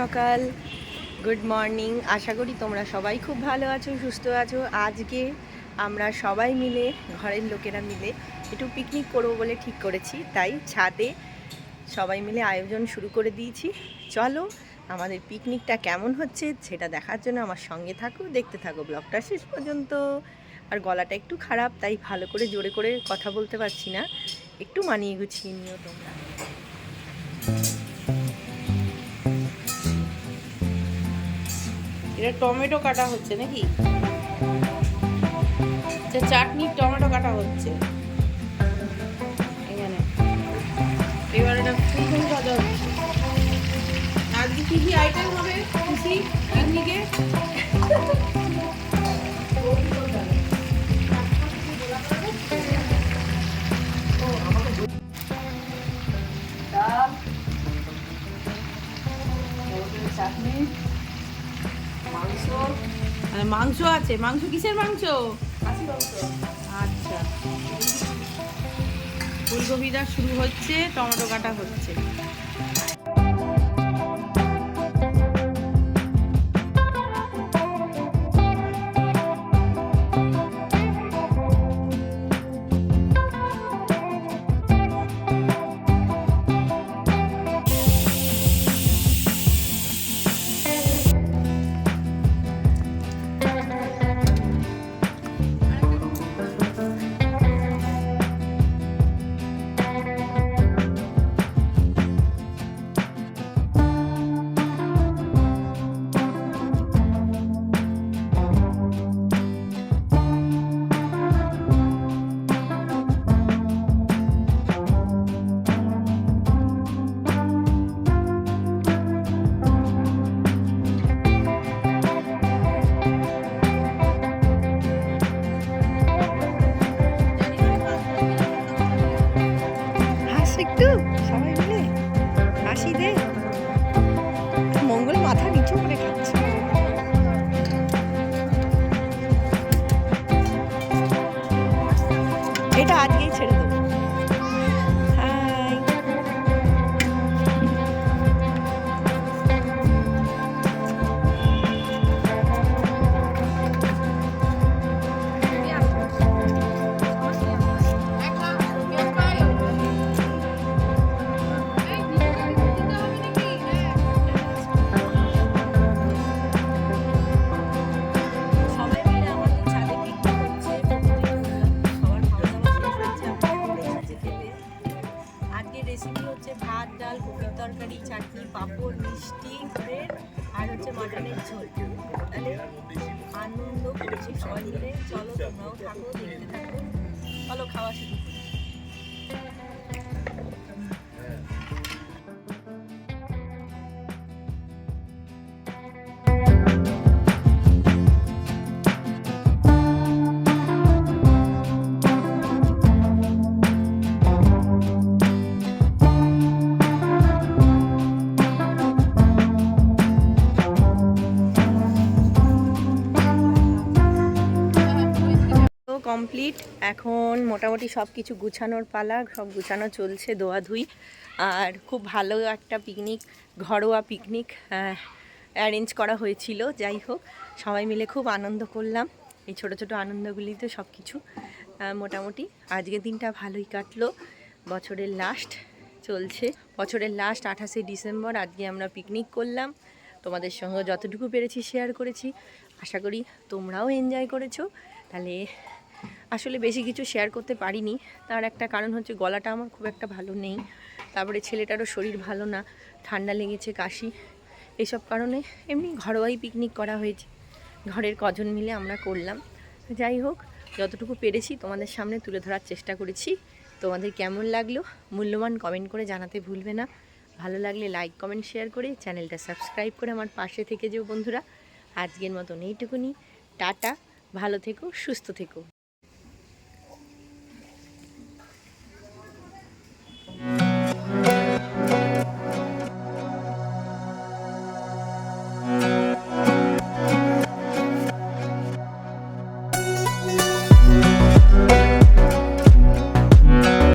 সকাল, good morning. আশা করি তোমরা সবাই খুব ভালো আছো, সুস্থ আছো। আজকে আমরা সবাই মিলে, ঘরের লোকেরা মিলে একটু পিকনিক করবো বলে ঠিক করেছি। তাই ছাদে সবাই মিলে আয়োজন শুরু করে দিয়েছি। চলো আমাদের পিকনিকটা কেমন হচ্ছে সেটা দেখার জন্য আমার সঙ্গে থাকো, দেখতে থাকো ব্লগটা শেষ পর্যন্ত। আর গলাটা একটু খারাপ, তাই ভালো করে জোরে করে কথা বলতে পারছি না, একটু মানিয়ে গুছিয়ে নিও তোমরা। এটা টমেটো কাটা হচ্ছে নাকি? এটা চাটনি টমেটো কাটা হচ্ছে এখানে। এবার এটা ফুলকপি ভাজা হচ্ছে। আজকে কি কি আইটেম হবে খুশি পিকনিকে? ডাল, চাটনি, মাংস। মাংস আছে। মাংস কিসের মাংস? আচ্ছা, ফুলকপিটা শুরু হচ্ছে, টমেটো কাটা হচ্ছে। একটু সবাই মিলে হাসি দে। মঙ্গল মাথা নিচু করে খাচ্ছে। এটা আজকেই ছেড়ে দেবো। হাই, রেসিপি হচ্ছে ভাত, ডাল, কপির তরকারি, চাটনি, পাঁপড়, মিষ্টি, ব্রেড আর হচ্ছে মাটনের ঝোল। তাহলে আনন্দ করছি সবাই মিলে। চলো তোমরাও থাকো, দেখতে থাকো। চলো খাওয়া শুরু করি। কমপ্লিট। এখন মোটামুটি সব কিছু গুছানোর পালা, সব গুছানো চলছে, ধোয়াধুয়ি। আর খুব ভালো একটা পিকনিক, ঘরোয়া পিকনিক অ্যারেঞ্জ করা হয়েছিল। যাই হোক, সবাই মিলে খুব আনন্দ করলাম। এই ছোট ছোট আনন্দগুলিতে সব কিছু মোটামুটি আজকের দিনটা ভালোই কাটলো। বছরের লাস্ট চলছে, বছরের লাস্ট 28শে ডিসেম্বর আজকে আমরা পিকনিক করলাম। তোমাদের সঙ্গে যতটুকু পেরেছি শেয়ার করেছি। আশা করি তোমরাও এনজয় করেছো। তাহলে আসলে বেশি কিছু শেয়ার করতে পারিনি, তার একটা কারণ হচ্ছে গলাটা আমার খুব একটা ভালো নেই। তারপরে ছেলেটারও শরীর ভালো না, ঠান্ডা লেগেছে, কাশি, এসব কারণে এমনি ঘরোয়াই পিকনিক করা হয়েছে। ঘরের কজন মিলে আমরা করলাম। যাই হোক, যতটুকু পেরেছি তোমাদের সামনে তুলে ধরার চেষ্টা করেছি। তোমাদের কেমন লাগলো মূল্যবান কমেন্ট করে জানাতে ভুলবে না। ভালো লাগলে লাইক, কমেন্ট, শেয়ার করে চ্যানেলটা সাবস্ক্রাইব করে আমার পাশে থেকে যেও বন্ধুরা। আজকের মতন এইটুকুনি। টাটা, ভালো থেকো, সুস্থ থেকো।